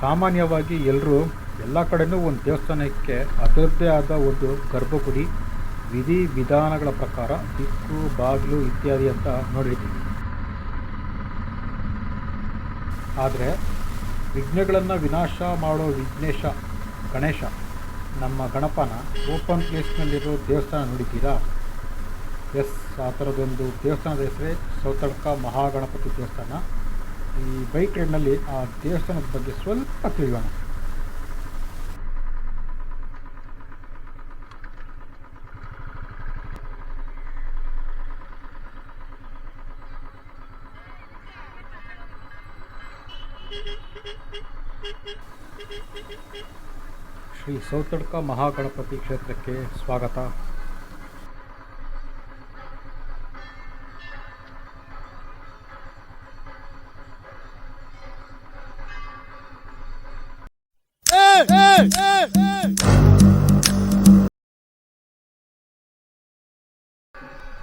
ಸಾಮಾನ್ಯವಾಗಿ ಎಲ್ಲರೂ ಎಲ್ಲ ಕಡೆಯೂ ಒಂದು ದೇವಸ್ಥಾನಕ್ಕೆ ಅದರದ್ದೇ ಆದ ಒಂದು ಗರ್ಭಗುಡಿ, ವಿಧಿ ವಿಧಾನಗಳ ಪ್ರಕಾರ ದಿಕ್ಕು ಬಾಗಿಲು ಇತ್ಯಾದಿ ಅಂತ ನೋಡಿರ್ತೀವಿ. ಆದರೆ ವಿಘ್ನಗಳನ್ನು ವಿನಾಶ ಮಾಡೋ ವಿಘ್ನೇಶ ಗಣೇಶ ನಮ್ಮ ಗಣಪನ ಓಪನ್ ಪ್ಲೇಸ್ನಲ್ಲಿರೋ ದೇವಸ್ಥಾನ ನೋಡಿದ್ದೀರಾ? ಎಸ್, ಆ ಥರದೊಂದು ದೇವಸ್ಥಾನದ ಹೆಸರೇ ಸೌತಡ್ಕ ಮಹಾಗಣಪತಿ ದೇವಸ್ಥಾನ. ಈ ಬೈಕ್ ರೈಡ್ನಲ್ಲಿ ಆ ದೇವಸ್ಥಾನದ ಬಗ್ಗೆ ಸ್ವಲ್ಪ ತಿಳಿಯೋಣ. ಶ್ರೀ ಸೌತಡ್ಕ ಮಹಾಗಣಪತಿ ಕ್ಷೇತ್ರಕ್ಕೆ ಸ್ವಾಗತ.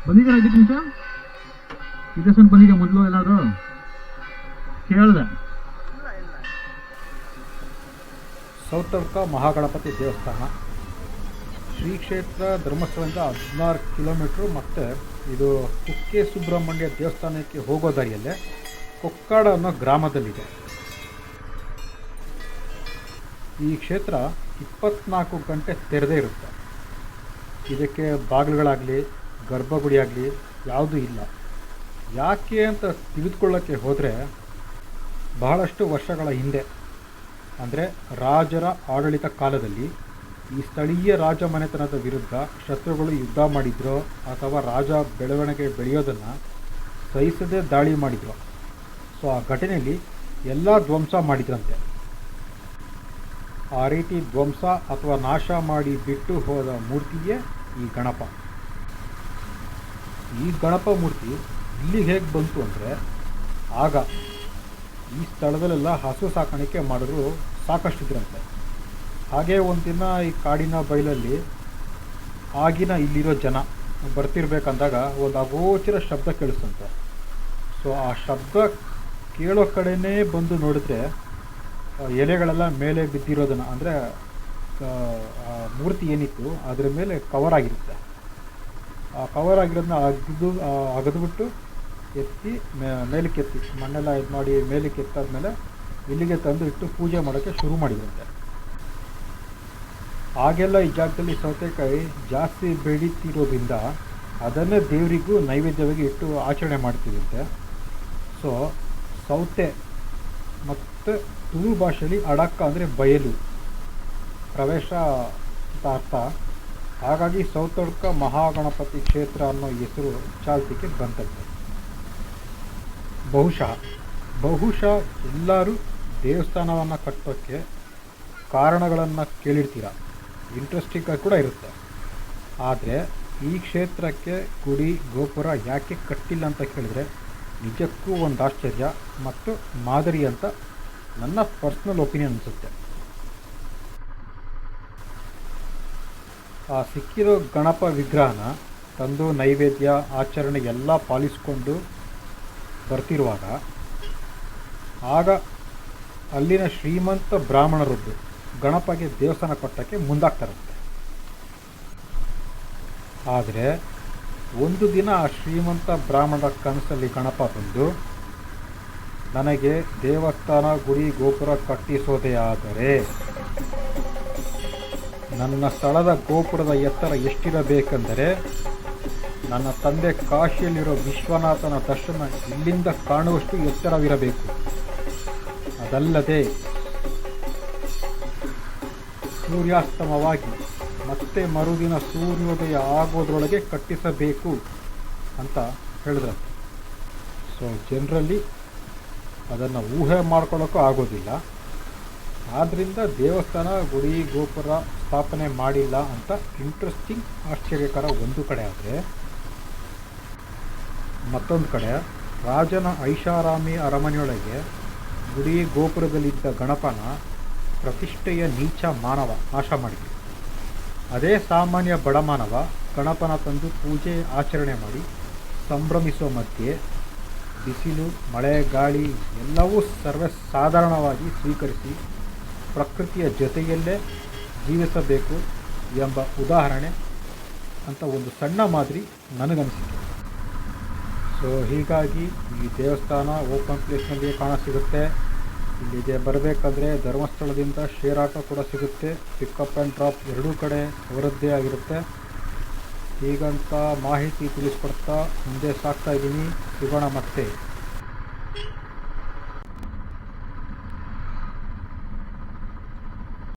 ಬಂದಿದ್ದೀರಾ ಇದಕ್ಕೆ ಮುಂಚೆ? ಇದೆಷ್ಟು ಬಂದಿದೆ ಮೊದಲು ಎಲ್ಲಾದರೂ ಕೇಳಿದೆ? ಸೌತಡ್ಕ ಮಹಾಗಣಪತಿ ದೇವಸ್ಥಾನ ಶ್ರೀ ಕ್ಷೇತ್ರ ಧರ್ಮಸ್ಥಳದಿಂದ 16 ಕಿಲೋಮೀಟ್ರು, ಮತ್ತು ಇದು ಕುಕ್ಕೆ ಸುಬ್ರಹ್ಮಣ್ಯ ದೇವಸ್ಥಾನಕ್ಕೆ ಹೋಗೋ ದಾರಿಯಲ್ಲೇ ಕೊಕ್ಕಾಡ ಅನ್ನೋ ಗ್ರಾಮದಲ್ಲಿದೆ. ಈ ಕ್ಷೇತ್ರ 24 ಗಂಟೆ ತೆರೆದೇ ಇರುತ್ತೆ. ಇದಕ್ಕೆ ಬಾಗಿಲುಗಳಾಗಲಿ ಗರ್ಭಗುಡಿ ಆಗಲಿ ಯಾವುದೂ ಇಲ್ಲ. ಯಾಕೆ ಅಂತ ತಿಳಿದುಕೊಳ್ಳೋಕ್ಕೆ ಹೋದರೆ, ಬಹಳಷ್ಟು ವರ್ಷಗಳ ಹಿಂದೆ, ಅಂದರೆ ರಾಜರ ಆಡಳಿತ ಕಾಲದಲ್ಲಿ ಈ ಸ್ಥಳೀಯ ರಾಜಮನೆತನದ ವಿರುದ್ಧ ಶತ್ರುಗಳು ಯುದ್ಧ ಮಾಡಿದ್ರೋ ಅಥವಾ ರಾಜ ಬೆಳವಣಿಗೆ ಬೆಳೆಯೋದನ್ನು ಸಹಿಸದೆ ದಾಳಿ ಮಾಡಿದ್ರು. ಸೊ ಆ ಘಟನೆಯಲ್ಲಿ ಎಲ್ಲ ಧ್ವಂಸ ಮಾಡಿದ್ರಂತೆ. ಆ ರೀತಿ ಧ್ವಂಸ ಅಥವಾ ನಾಶ ಮಾಡಿ ಬಿಟ್ಟು ಹೋದ ಮೂರ್ತಿಯೇ ಈ ಗಣಪ. ಈ ಗಣಪ ಮೂರ್ತಿ ಇಲ್ಲಿ ಹೇಗೆ ಬಂತು ಅಂದರೆ, ಆಗ ಈ ಸ್ಥಳದಲ್ಲೆಲ್ಲ ಹಸು ಸಾಕಾಣಿಕೆ ಮಾಡಿದ್ರು ಸಾಕಷ್ಟಿದ್ರಂತೆ. ಹಾಗೇ ಒಂದಿನ ಈ ಕಾಡಿನ ಬಯಲಲ್ಲಿ ಆಗಿನ ಇಲ್ಲಿರೋ ಜನ ಬರ್ತಿರ್ಬೇಕಂದಾಗ ಒಂದು ಅಗೋಚರ ಶಬ್ದ ಕೇಳಿಸ್ತಂತೆ. ಸೊ ಆ ಶಬ್ದ ಕೇಳೋ ಕಡೆನೇ ಬಂದು ನೋಡಿದ್ರೆ ಎಲೆಗಳೆಲ್ಲ ಮೇಲೆ ಬಿದ್ದಿರೋದನ್ನು, ಅಂದರೆ ಮೂರ್ತಿ ಏನಿತ್ತು ಅದರ ಮೇಲೆ ಕವರ್ ಆಗಿರುತ್ತೆ. ಆ ಕವರ್ ಆಗಿರೋದನ್ನ ಅಗದ್ಬಿಟ್ಟು ಎತ್ತಿ ಮೇಲಕ್ಕೆ ಎತ್ತಿ ಮಣ್ಣೆಲ್ಲ ಇದು ಮಾಡಿ ಮೇಲಕ್ಕೆ ಎತ್ತಾದ್ಮೇಲೆ ಇಲ್ಲಿಗೆ ತಂದು ಇಟ್ಟು ಪೂಜೆ ಮಾಡೋಕ್ಕೆ ಶುರು ಮಾಡಿದಂತೆ. ಆಗೆಲ್ಲ ಈ ಜಾಗದಲ್ಲಿ ಸೌತೆಕಾಯಿ ಜಾಸ್ತಿ ಬೆಳೀತಿರೋದ್ರಿಂದ ಅದನ್ನೇ ದೇವರಿಗೂ ನೈವೇದ್ಯವಾಗಿ ಇಟ್ಟು ಆಚರಣೆ ಮಾಡ್ತಿದಂತೆ. ಸೊ ಸೌತೆ ಮತ್ತು ತುಳು ಭಾಷೆಯಲ್ಲಿ ಅಡಕ್ಕ ಅಂದರೆ ಬಯಲು ಪ್ರವೇಶ ಅಂತ ಅರ್ಥ. ಹಾಗಾಗಿ ಸೌತಡ್ಕ ಮಹಾಗಣಪತಿ ಕ್ಷೇತ್ರ ಅನ್ನೋ ಹೆಸರು ಚಾಲ್ತಿಗೆ ಬಂತದ್ದು. ಬಹುಶಃ ಎಲ್ಲರೂ ದೇವಸ್ಥಾನವನ್ನು ಕಟ್ಟೋಕ್ಕೆ ಕಾರಣಗಳನ್ನು ಕೇಳಿರ್ತೀರ, ಇಂಟ್ರೆಸ್ಟಿಂಗ್ ಕೂಡ ಇರುತ್ತೆ. ಆದರೆ ಈ ಕ್ಷೇತ್ರಕ್ಕೆ ಗುಡಿ ಗೋಪುರ ಯಾಕೆ ಕಟ್ಟಿಲ್ಲ ಅಂತ ಕೇಳಿದರೆ ನಿಜಕ್ಕೂ ಒಂದು ಆಶ್ಚರ್ಯ ಮತ್ತು ಮಾದರಿ ಅಂತ ನನ್ನ ಪರ್ಸ್ನಲ್ ಒಪಿನಿಯನ್ ಅನಿಸುತ್ತೆ. ಆ ಸಿಕ್ಕಿರೋ ಗಣಪ ವಿಗ್ರಹನ ತಂದು ನೈವೇದ್ಯ ಆಚರಣೆ ಎಲ್ಲ ಪಾಲಿಸ್ಕೊಂಡು ಬರ್ತಿರುವಾಗ ಆಗ ಅಲ್ಲಿನ ಶ್ರೀಮಂತ ಬ್ರಾಹ್ಮಣರದ್ದು ಗಣಪಗೆ ದೇವಸ್ಥಾನ ಕಟ್ಟೋಕ್ಕೆ ಮುಂದಾಗ್ತಾರಂತೆ. ಆದರೆ ಒಂದು ದಿನ ಆ ಶ್ರೀಮಂತ ಬ್ರಾಹ್ಮಣರ ಕನಸಲ್ಲಿ ಗಣಪ ಬಂದು, ನನಗೆ ದೇವಸ್ಥಾನ ಗುಡಿ ಗೋಪುರ ಕಟ್ಟಿಸೋದೇ ಆದರೆ ನನ್ನ ಸ್ಥಳದ ಗೋಪುರದ ಎತ್ತರ ಎಷ್ಟಿರಬೇಕೆಂದರೆ ನನ್ನ ತಂದೆ ಕಾಶಿಯಲ್ಲಿರೋ ವಿಶ್ವನಾಥನ ದರ್ಶನ ಇಲ್ಲಿಂದ ಕಾಣುವಷ್ಟು ಎತ್ತರವಿರಬೇಕು. ಅದಲ್ಲದೆ ಸೂರ್ಯಾಸ್ತಮವಾಗಿ ಮತ್ತೆ ಮರುದಿನ ಸೂರ್ಯೋದಯ ಆಗೋದ್ರೊಳಗೆ ಕಟ್ಟಿಸಬೇಕು ಅಂತ ಹೇಳಿದ್ರು. ಸೊ ಜನರಲ್ಲಿ ಅದನ್ನು ಊಹೆ ಮಾಡ್ಕೊಳ್ಳೋಕ್ಕೂ ಆಗೋದಿಲ್ಲ. ಆದ್ದರಿಂದ ದೇವಸ್ಥಾನ ಗುಡಿ ಗೋಪುರ ಸ್ಥಾಪನೆ ಮಾಡಿಲ್ಲ ಅಂತ ಇಂಟ್ರೆಸ್ಟಿಂಗ್ ಆಶ್ಚರ್ಯಕರ ಒಂದು ಕಡೆ. ಆದರೆ ಮತ್ತೊಂದು ಕಡೆ ರಾಜನ ಐಷಾರಾಮಿ ಅರಮನೆಯೊಳಗೆ ಗುಡಿ ಗೋಪುರದಲ್ಲಿದ್ದ ಗಣಪನ ಪ್ರತಿಷ್ಠೆಯ ನೀಚ ಮಾನವ ನಾಶ ಮಾಡಿದೆ. ಅದೇ ಸಾಮಾನ್ಯ ಬಡಮಾನವ ಗಣಪನ ತಂದು ಪೂಜೆ ಆಚರಣೆ ಮಾಡಿ ಸಂಭ್ರಮಿಸುವ ಮಧ್ಯೆ ಬಿಸಿಲು ಮಳೆ ಗಾಳಿ ಎಲ್ಲವೂ ಸರ್ವೇ ಸಾಧಾರಣವಾಗಿ ಸ್ವೀಕರಿಸಿ ಪ್ರಕೃತಿಯ ಜೊತೆಯಲ್ಲೇ ಜೀವಿಸಬೇಕು ಎಂಬ ಉದಾಹರಣೆ ಅಂತ ಒಂದು ಸಣ್ಣ ಮಾದರಿ ನನಗನಿಸಿಕೆ. ಸೊ ಹೀಗಾಗಿ ಈ ದೇವಸ್ಥಾನ ಓಪನ್ ಪ್ಲೇಸ್ನಲ್ಲಿಯೇ ಕಾಣಸಿಗುತ್ತೆ. ಇಲ್ಲಿಗೆ ಬರಬೇಕಂದ್ರೆ ಧರ್ಮಸ್ಥಳದಿಂದ ಶೇರ್ ಆಟೋ ಕೂಡ ಸಿಗುತ್ತೆ. ಪಿಕಪ್ ಆ್ಯಂಡ್ ಡ್ರಾಪ್ ಎರಡೂ ಕಡೆ ಅವರದ್ದೇ ಆಗಿರುತ್ತೆ. ಹೀಗಂತ ಮಾಹಿತಿ ತಿಳಿಸ್ಕೊಡ್ತಾ ಮುಂದೆ ಸಾಗ್ತಾ ಇದ್ದೀನಿ. ಸಿಗೋಣ ಮತ್ತೆ.